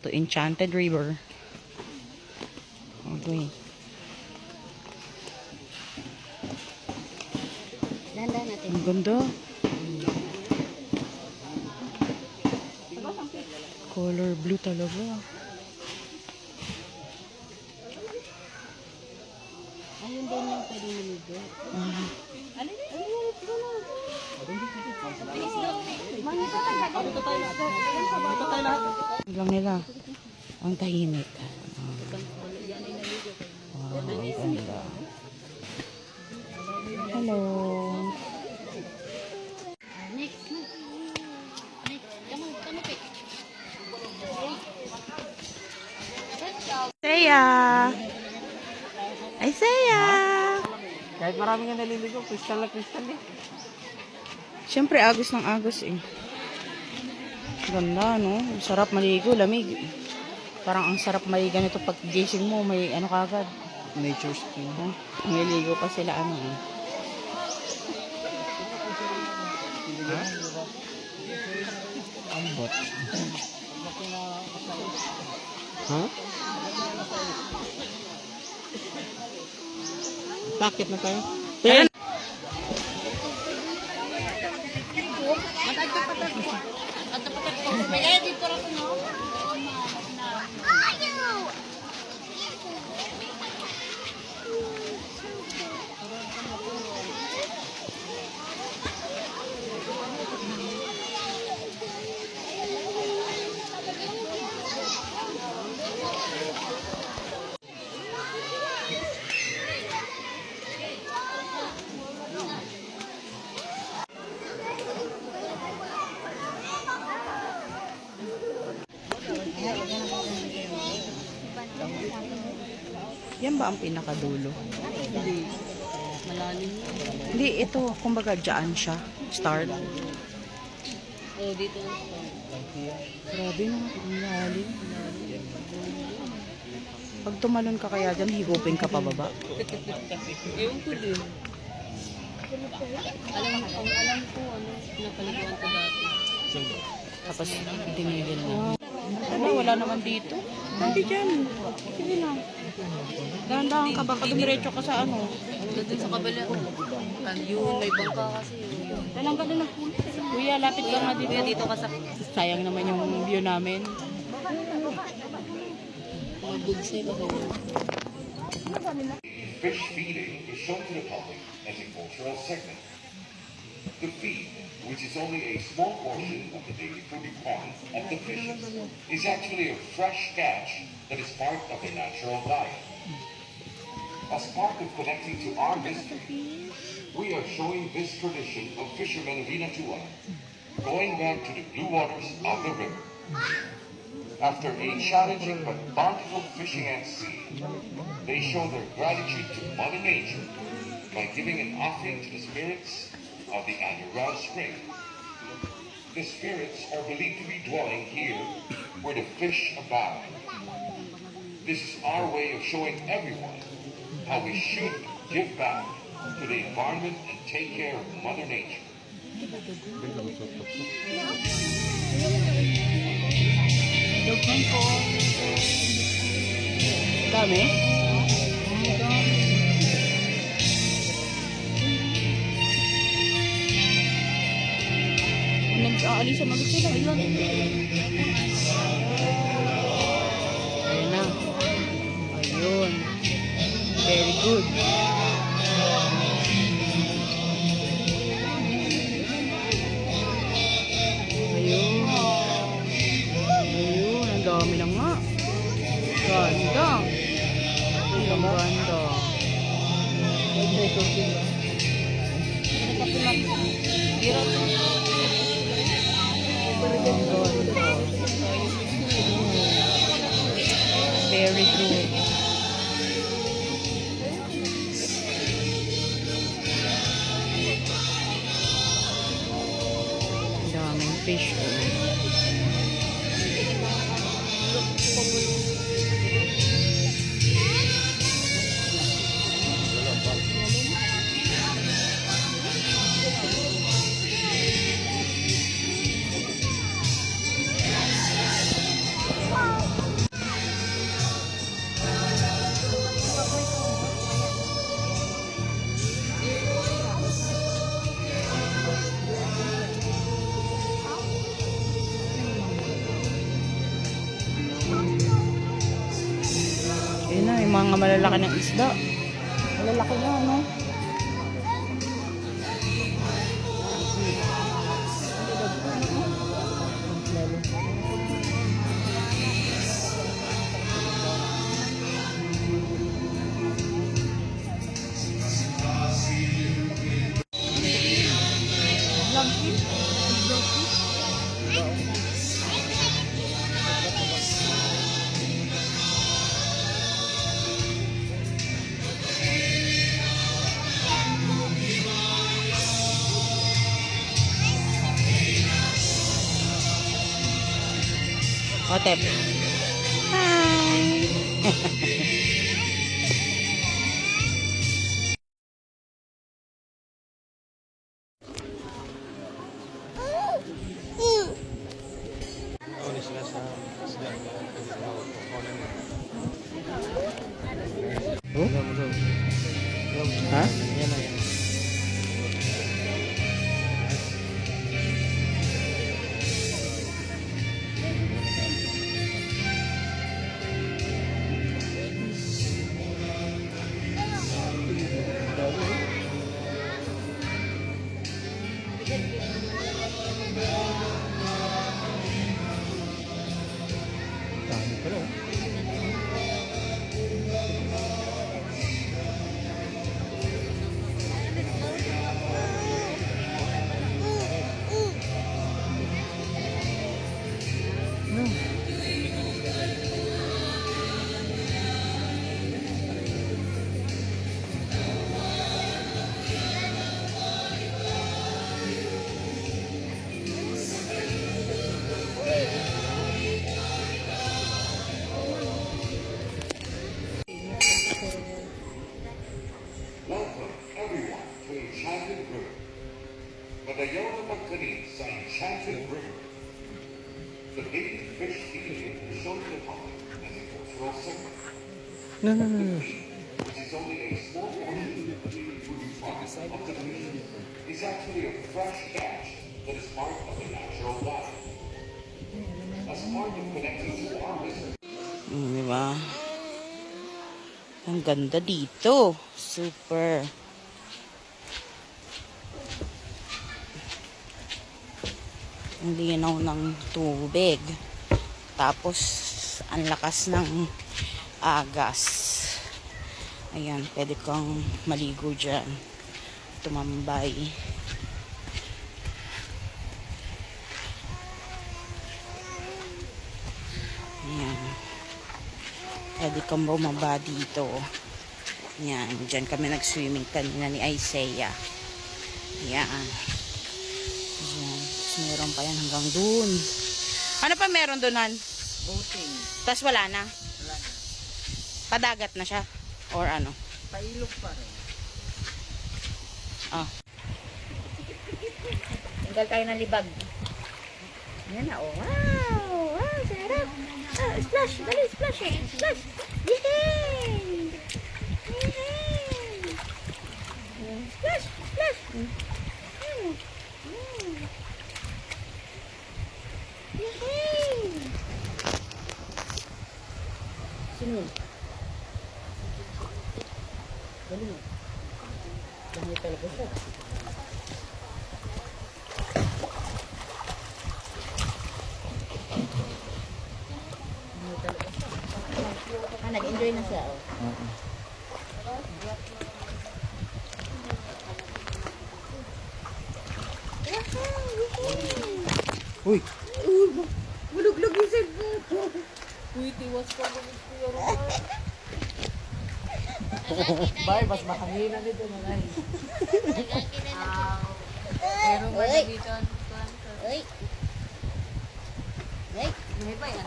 to Enchanted River. Okay. Dahan-dahan natin. Ang ganda. Color blue talaga. Ayun din yung pwede maligo. Lang nila. Ang tahimik. Wow, ang ganda. Hello. Next. Come on. Seya! Ay, Seya! Kahit marami nga naliligo, kristal na kristal eh. Siyempre, agos ng agos eh. Ganda, no? Sarap maligo, lamig. Parang ang sarap maligo nito pag gising mo, may ano kagad. Nature skin. May ligo pa sila, ano eh. Ambot. Ha? Bakit na tayo? Ayan. Yan ba ang pinakadulo? Hindi. Malalim yun. Hindi, ito, kumbaga dyan siya. Start. Oh, dito ang start. Grabe na, ang lalim. Pag tumalon ka kaya dyan, higupin ka pababa. Ewan ko din. Alam ko, pinapaliguan ko dati. Tapos, tinigil na. Ano, wala naman dito. Hindi dyan. Sige lang. Dahan-dahan ka, baka dumiretso ka sa ano. Doon sa kabila. Yun, may bangka kasi. Dalang ka din ng pulis. Kuya, lapit ka nga dito. Kuya, dito ka sa Sayang naman yung view namin. mga bugsay ba kayo? Fish feeding is shown to the public as a cultural segment. The feed, which is only a small portion of the daily food requirement of the fishes, is actually a fresh catch that is part of their natural diet. As part of connecting to our history, we are showing this tradition of fishermen of Inatua, going back to the blue waters of the river. After a challenging but bountiful fishing at sea, they show their gratitude to Mother Nature by giving an offering to the spirits of the Anurag spring. The spirits are believed to be dwelling here where the fish abound. This is our way of showing everyone how we should give back to the environment and take care of Mother Nature. Dughan ko. Dami? Nag-aalis sa mag sila. Ayun. Ayun na. Ayun. Very good. Ayun. Ayun. Ang dami na nga. Ganda. Ang ganda. Very good. Daming fish. Ayan, yung mga malalaki ng isda. Malalaki na, no? Otep. Hi! Ha? Dami pala, oh. Welcome everyone to Enchanted River. Magayon na magkanin sa Enchanted River. The big fish feeding is shown to the public as a cultural segment. No. Which is only a small portion of the food requirements of the fish, is actually a fresh catch that is part of the natural diet. As part of connecting to our business, Diba? Ang ganda dito. Super. Ang linaw ng tubig. Tapos, ang lakas ng agas. Ayan, pwede kang maligo dyan. Tumambay. Ayan. Pwede kang bumaba dito. Ayan, dyan kami nag-swimming kanina ni Isaiah. Ayan. Ayan. Tapos meron pa yan hanggang dun. Ano pa meron dun, Han? Boating. Tapos wala na? Wala na. Padagat na siya? Or ano? Pailog pa rin. Ah. Tanggal tayo ng libag. Yan na, oh. Wow! Wow, sarap! Ah, splash! Dali, splash! Splash! Yay! Yay! Splash! Splash! Yay! Sino? Dali mo. Dami talaga siya. Nag-enjoy na siya, oh. Uy! Buluglag yung cellphone. Uy, tiwas pa mo yung Bye, mas makahina dito na lang. Pero ba na dito? Uy. Uy. Mahibay ang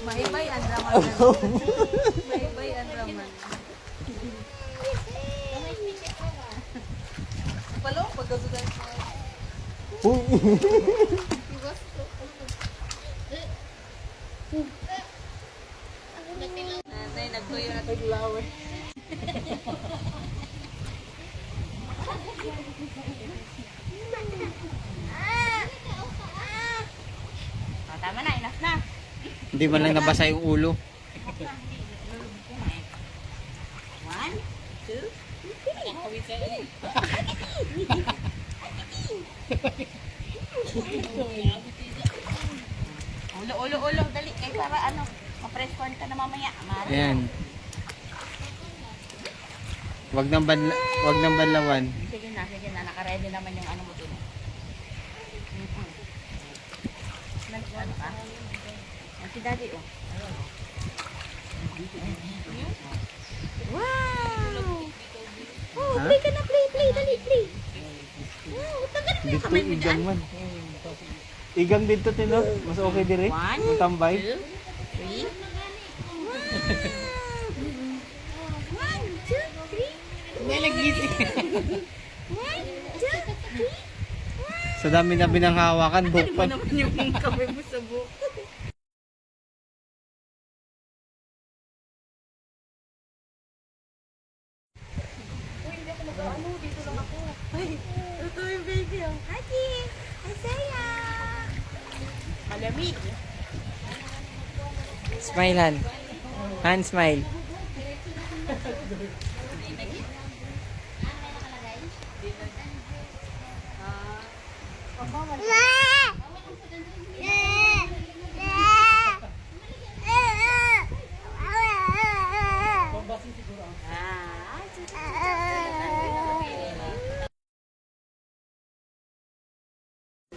Mahibay ang raman. Mahibay ang raman. Palong, pagkagugan mo. Nanay, nagtuyo na ito flower. Tama na, enough na. Hindi man lang nabasa yung ulo. One, two, three. Ulo. Dali. Kay para ano, ma-press corn ka na mamaya. Amari. Ayan. Wag nang banlawan. Sige na. Naka-ready naman yung ano mo dun. Ano ka? Ang si daddy, oh. Wow! Oh, Ha? play ka na, play. Dali, play. Wow, tagal mo yung Dito kamay mo igang dyan. man. Igang dito tino. Mas okay dire. One, Ang tambay. 2, 3. Wow! 1, 2, 3. May nagising. 1, 2, 3. Sa dami na binanghawakan, Ano ba bukpan. naman yung kamay mo sa buhok? Ito yung baby, oh. Haji! Isaiah! Malamig. Smile, Han. Han, smile.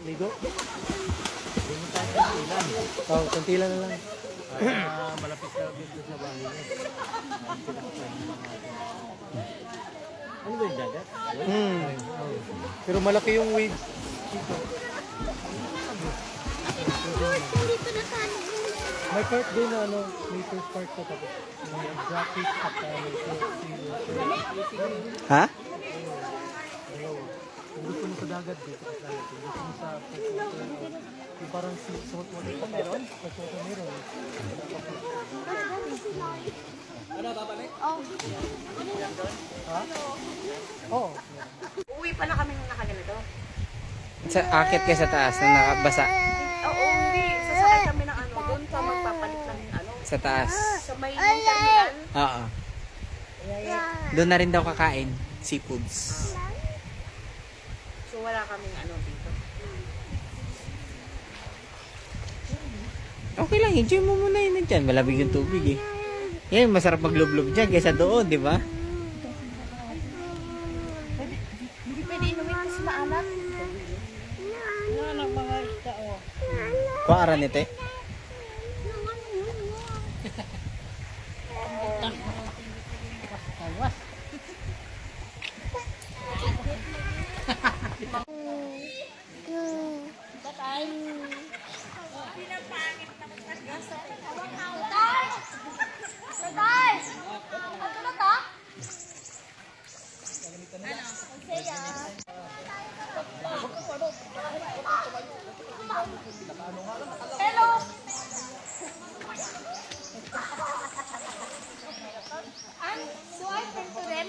Ligo. Oh, kunti lang na lang. Malapit na dito sa bahay niya. Ano ba yung dagat? Pero malaki yung waves. May part din na ano, may first part ko tapos may graphic at may ha? Kung gusto mo sa dagat dito ka tayo. Kung gusto mo sa yung parang salt water pa meron? Salt water meron. Ano, babalik? Ha? Oo. Uwi pala kami nung nakaganito. Sa akit kayo sa taas na nakabasa Oo, hindi. Sasakay kami ng ano. Doon pa magpapalit ng ano. sa taas. Sa may yung terminal. Oo. Doon na rin daw kakain. Seafoods. So wala kaming ano dito. Okay lang, enjoy mo muna yun dyan. Malamig yung tubig eh. Yan, masarap maglublob dyan kaysa doon, di ba? Hindi pwede inumin kasi maalat. Kuwara nito eh. Do I turn to them?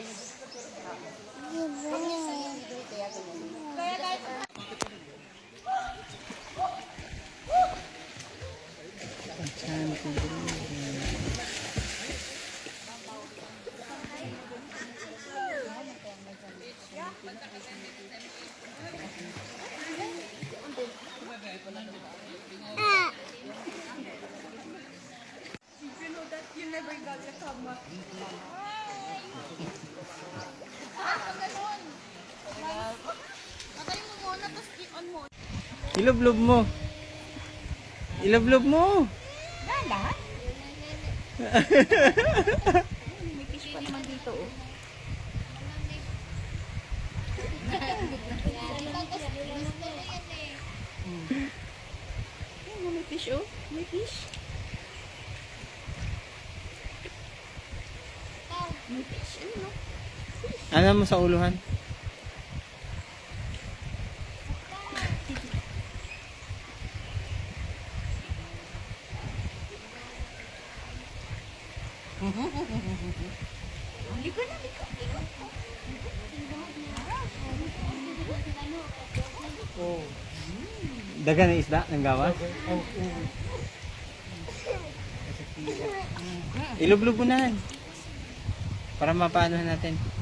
Kaya guys, patay mo muna, tapos i-on mo. Ilublob mo. Ilublob mo. Lahat? May fish pa naman dito, oh. Ayun, may fish, oh. May fish. May fish, ayun, oh. Ano mo sa uluhan? Ligo na, ligo. Daga na isda ng gawas? Ilublob mo na. Para mapaano natin.